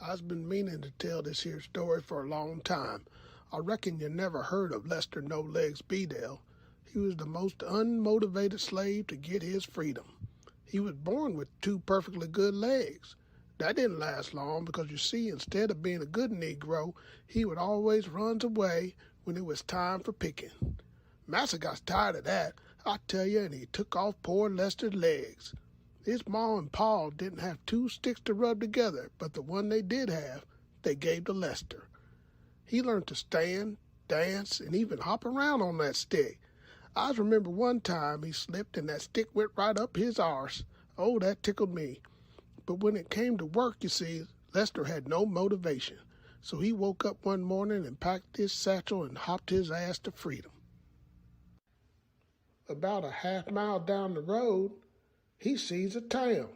I've been meaning to tell this here story for a long time. I reckon you never heard of Lester No Legs Beadle. He was the most unmotivated slave to get his freedom. He was born with two perfectly good legs. That didn't last long because, you see, instead of being a good Negro, he would always run away when it was time for picking. Massa got tired of that, I tell you, and he took off poor Lester's legs. His ma and pa didn't have two sticks to rub together, but the one they did have, they gave to Lester. He learned to stand, dance, and even hop around on that stick. I remember one time he slipped and that stick went right up his arse. Oh, that tickled me. But when it came to work, you see, Lester had no motivation. So he woke up one morning and packed his satchel and hopped his ass to freedom. About a half-mile down the road, he sees a town.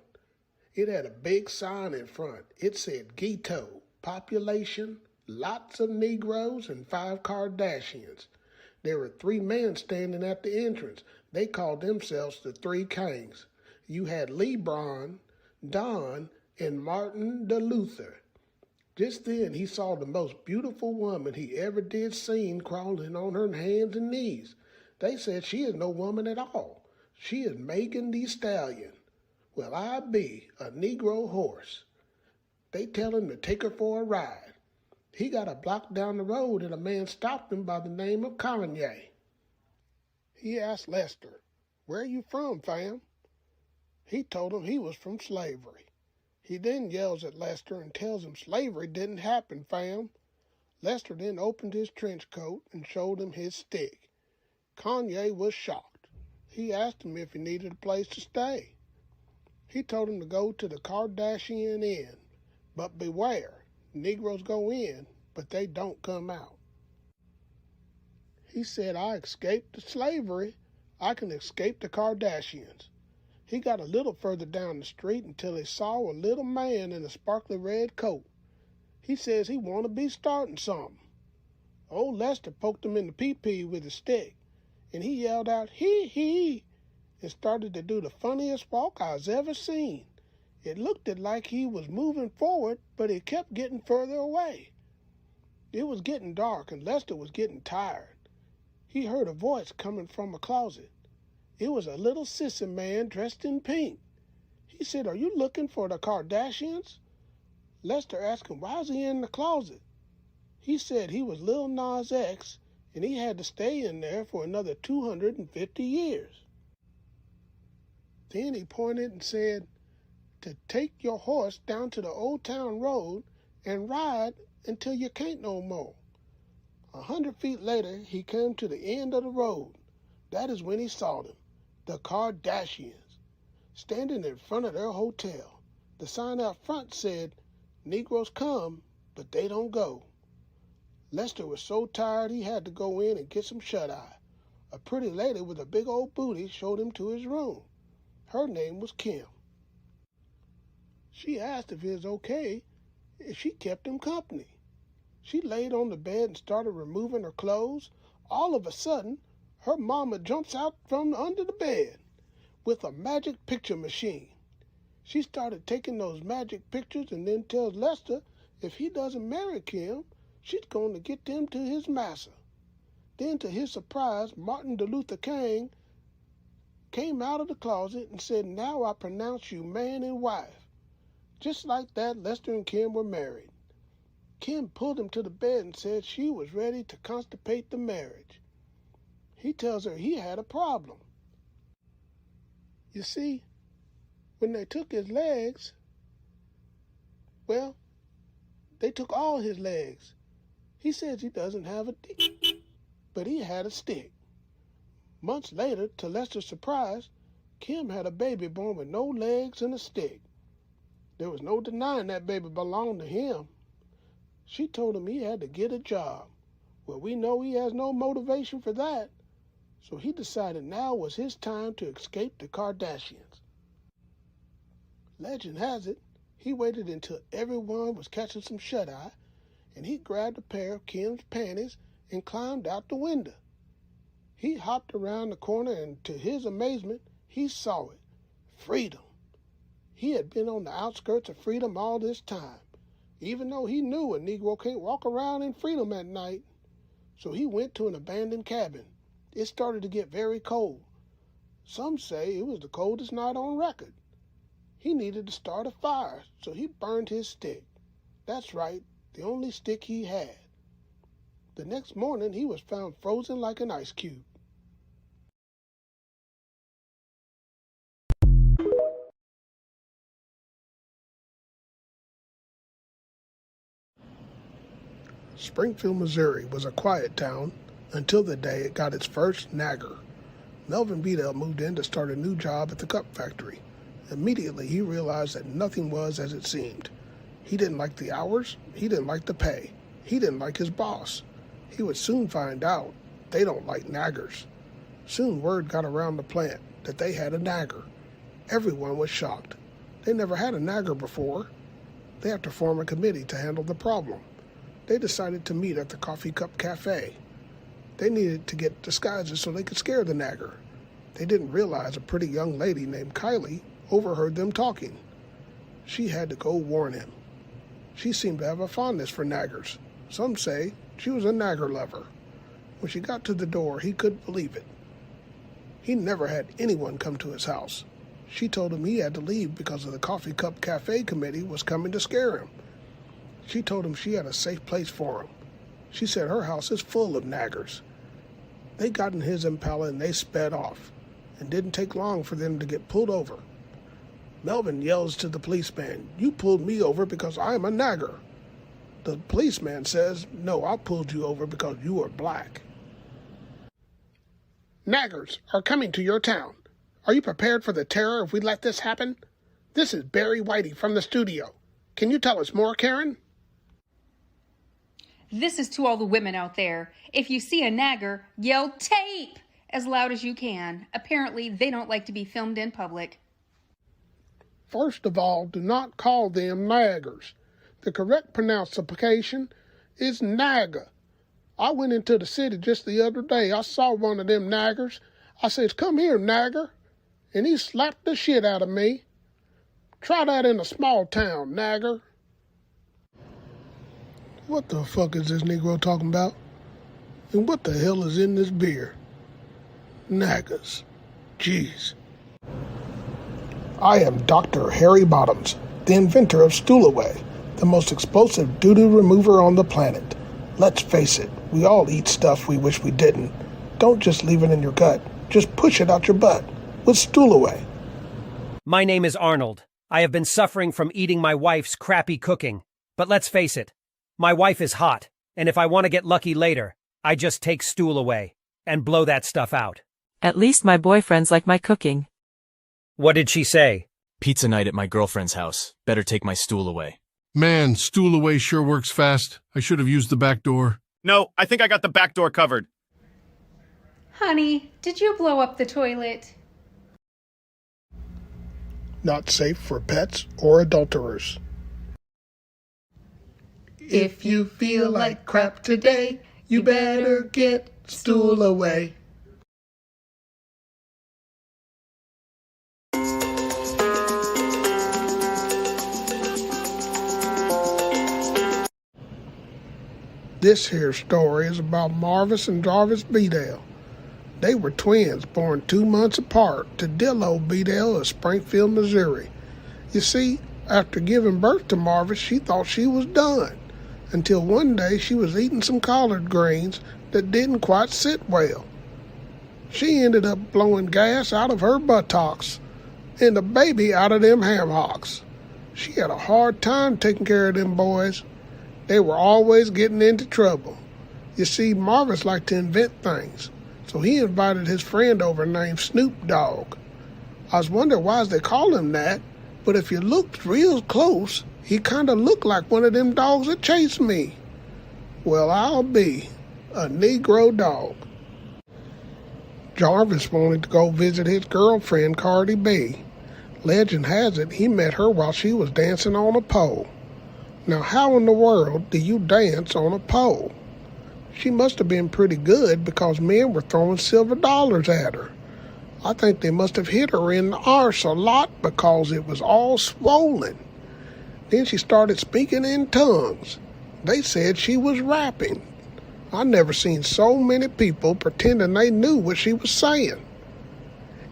It had a big sign in front. It said Ghetto, population, lots of Negroes, and 5 Kardashians. There were 3 men standing at the entrance. They called themselves the 3 Kings. You had Lebron, Don, and Martin the Luther. Just then he saw the most beautiful woman he ever did seen crawling on her hands and knees. They said she is no woman at all. She is Megan Thee Stallion. Well, I be a Negro horse. They tell him to take her for a ride. He got a block down the road and a man stopped him by the name of Kanye. He asked Lester, "Where you from, fam?" He told him he was from slavery. He then yells at Lester and tells him slavery didn't happen, fam. Lester then opened his trench coat and showed him his stick. Kanye was shocked. He asked him if he needed a place to stay. He told him to go to the Kardashian Inn. But beware, Negroes go in, but they don't come out. He said, "I escaped the slavery. I can escape the Kardashians." He got a little further down the street until he saw a little man in a sparkly red coat. He says he want to be starting something. Old Lester poked him in the pee-pee with a stick, and he yelled out, "Hee hee," and started to do the funniest walk I was ever seen. It looked like he was moving forward, but he kept getting further away. It was getting dark, and Lester was getting tired. He heard a voice coming from a closet. It was a little sissy man dressed in pink. He said, "Are you looking for the Kardashians?" Lester asked him, "Why is he in the closet?" He said he was Lil Nas X, and he had to stay in there for another 250 years. Then he pointed and said, "To take your horse down to the Old Town Road and ride until you can't no more." 100 feet later, he came to the end of the road. That is when he saw them, the Kardashians, standing in front of their hotel. The sign out front said, "Negroes come, but they don't go." Lester was so tired he had to go in and get some shut-eye. A pretty lady with a big old booty showed him to his room. Her name was Kim. She asked if it was okay if she kept him company. She laid on the bed and started removing her clothes. All of a sudden, her mama jumps out from under the bed with a magic picture machine. She started taking those magic pictures and then tells Lester if he doesn't marry Kim, she's going to get them to his massa. Then, to his surprise, Martin Luther King came out of the closet and said, "Now I pronounce you man and wife." Just like that, Lester and Kim were married. Kim pulled him to the bed and said she was ready to consummate the marriage. He tells her he had a problem. You see, when they took his legs, well, they took all his legs. He says he doesn't have a dick, but he had a stick. Months later, to Lester's surprise, Kim had a baby born with no legs and a stick. There was no denying that baby belonged to him. She told him he had to get a job. Well, we know he has no motivation for that, so he decided now was his time to escape the Kardashians. Legend has it, he waited until everyone was catching some shut-eye, and he grabbed a pair of Kim's panties and climbed out the window. He hopped around the corner, and to his amazement, he saw it. Freedom. He had been on the outskirts of freedom all this time. even though he knew a Negro can't walk around in freedom at night. So he went to an abandoned cabin. It started to get very cold. Some say it was the coldest night on record. He needed to start a fire, so he burned his stick. That's right, the only stick he had. The next morning, he was found frozen like an ice cube. Springfield, Missouri was a quiet town until the day it got its first nagger. Melvin Beadle moved in to start a new job at the cup factory. Immediately, he realized that nothing was as it seemed. He didn't like the hours. He didn't like the pay. He didn't like his boss. He would soon find out they don't like naggers. Soon word got around the plant that they had a nagger. Everyone was shocked. They never had a nagger before. They had to form a committee to handle the problem. They decided to meet at the Coffee Cup Cafe. They needed to get disguises so they could scare the nagger. They didn't realize a pretty young lady named Kylie overheard them talking. She had to go warn him. She seemed to have a fondness for naggers. Some say she was a nagger lover. When she got to the door, he couldn't believe it. He never had anyone come to his house. She told him he had to leave because of the Coffee Cup Cafe committee was coming to scare him. She told him she had a safe place for him. She said her house is full of naggers. They got in his Impala and they sped off. It didn't take long for them to get pulled over. Melvin yells to the policeman, "You pulled me over because I am a nagger." The policeman says, "No, I pulled you over because you are black." Naggers are coming to your town. Are you prepared for the terror if we let this happen? This is Barry Whitey from the studio. Can you tell us more, Karen? This is to all the women out there. If you see a nagger, yell tape as loud as you can. Apparently, they don't like to be filmed in public. First of all, do not call them naggers. The correct pronunciation is nagger. I went into the city just the other day. I saw one of them naggers. I says, "Come here, nagger." And he slapped the shit out of me. Try that in a small town, nagger. What the fuck is this Negro talking about? And what the hell is in this beer? Naggers. Jeez. I am Dr. Harry Bottoms, the inventor of Stoolaway, the most explosive doo-doo remover on the planet. Let's face it, we all eat stuff we wish we didn't. Don't just leave it in your gut. Just push it out your butt with Stoolaway. My name is Arnold. I have been suffering from eating my wife's crappy cooking. But let's face it, my wife is hot, and if I want to get lucky later, I just take Stoolaway and blow that stuff out. At least my boyfriends like my cooking. What did she say? Pizza night at my girlfriend's house. Better take my Stoolaway. Man, Stoolaway sure works fast. I should have used the back door. No, I think I got the back door covered. Honey, did you blow up the toilet? Not safe for pets or adulterers. If you feel like crap today, you better get Stoolaway. This here story is about Marvis and Jarvis Beadle. They were twins born 2 months apart to Dillo Beadle of Springfield, Missouri. You see, after giving birth to Marvis, she thought she was done, until one day she was eating some collard greens that didn't quite sit well. She ended up blowing gas out of her buttocks and the baby out of them ham hocks. She had a hard time taking care of them boys. They were always getting into trouble. You see, Marvis liked to invent things, so he invited his friend over named Snoop Dogg. I was wondering why they called him that, but if you looked real close, he kind of looked like one of them dogs that chased me. Well, I'll be a Negro dog. Jarvis wanted to go visit his girlfriend, Cardi B. Legend has it he met her while she was dancing on a pole. Now, how in the world do you dance on a pole? She must have been pretty good because men were throwing silver dollars at her. I think they must have hit her in the arse a lot because it was all swollen. Then she started speaking in tongues. They said she was rapping. I never seen so many people pretending they knew what she was saying.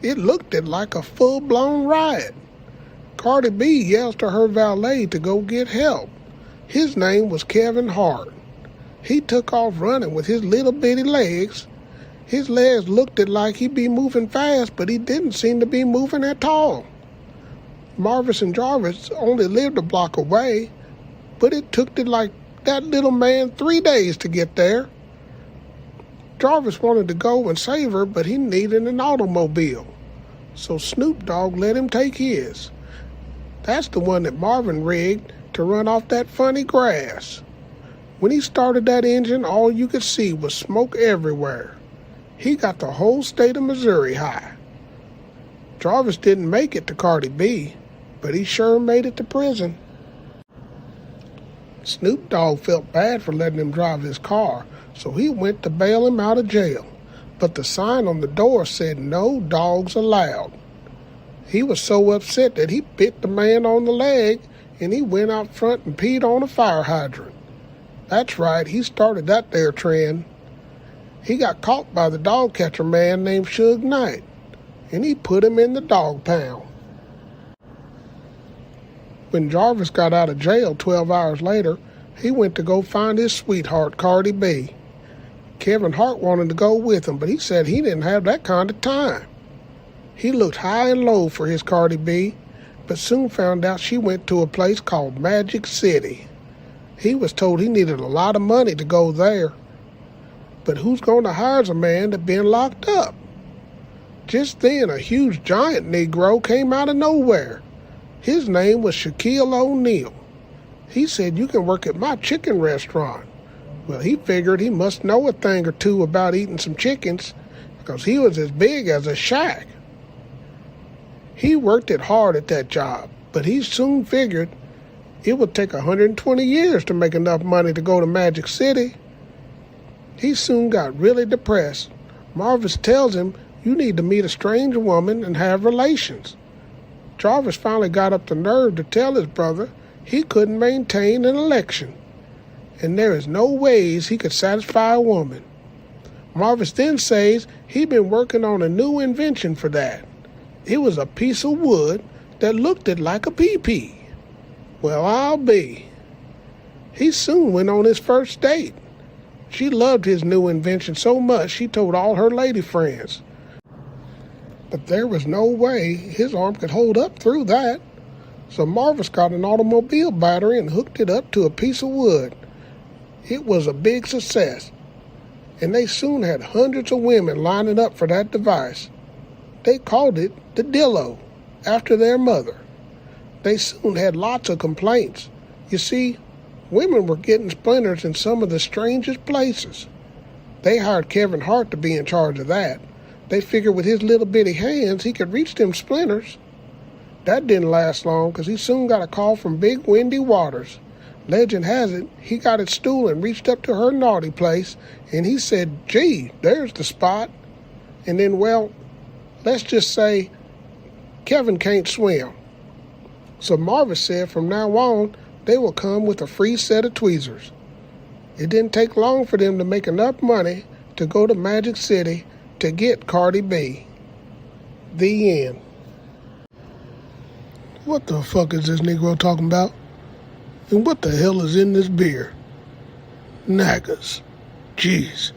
It looked like a full-blown riot. Cardi B yells to her valet to go get help. His name was Kevin Hart. He took off running with his little bitty legs. His legs looked like he'd be moving fast, but he didn't seem to be moving at all. Marvis and Jarvis only lived a block away, but it took that little man 3 days to get there. Jarvis wanted to go and save her, but he needed an automobile. So Snoop Dogg let him take his. That's the one that Marvin rigged to run off that funny grass. When he started that engine, all you could see was smoke everywhere. He got the whole state of Missouri high. Jarvis didn't make it to Cardi B, but he sure made it to prison. Snoop Dogg felt bad for letting him drive his car, so he went to bail him out of jail. But the sign on the door said no dogs allowed. He was so upset that he bit the man on the leg, and he went out front and peed on a fire hydrant. That's right, he started that there trend. He got caught by the dog catcher man named Suge Knight, and he put him in the dog pound. When Jarvis got out of jail 12 hours later, he went to go find his sweetheart, Cardi B. Kevin Hart wanted to go with him, but he said he didn't have that kind of time. He looked high and low for his Cardi B, but soon found out she went to a place called Magic City. He was told he needed a lot of money to go there. But who's going to hire a man that's been locked up? Just then, a huge giant Negro came out of nowhere. His name was Shaquille O'Neal. He said, "You can work at my chicken restaurant." Well, he figured he must know a thing or two about eating some chickens, because he was as big as a shack. He worked it hard at that job, but he soon figured it would take 120 years to make enough money to go to Magic City. He soon got really depressed. Marvis tells him, "You need to meet a strange woman and have relations." Jarvis finally got up the nerve to tell his brother he couldn't maintain an election, and there is no ways he could satisfy a woman. Marvis then says he'd been working on a new invention for that. It was a piece of wood that looked like a pee-pee. Well, I'll be. He soon went on his first date. She loved his new invention so much she told all her lady friends. But there was no way his arm could hold up through that. So Marvis got an automobile battery and hooked it up to a piece of wood. It was a big success, and they soon had hundreds of women lining up for that device. They called it the Dillo, after their mother. They soon had lots of complaints. You see, women were getting splinters in some of the strangest places. They hired Kevin Hart to be in charge of that. They figured with his little bitty hands he could reach them splinters. That didn't last long, because he soon got a call from Big Wendy Waters. Legend has it, he got his stool and reached up to her naughty place, and he said, "Gee, there's the spot." And then, well, let's just say Kevin can't swim. So Marvis said from now on, they will come with a free set of tweezers. It didn't take long for them to make enough money to go to Magic City to get Cardi B. The end. What the fuck is this Negro talking about? And what the hell is in this beer? Naggers. Jeez.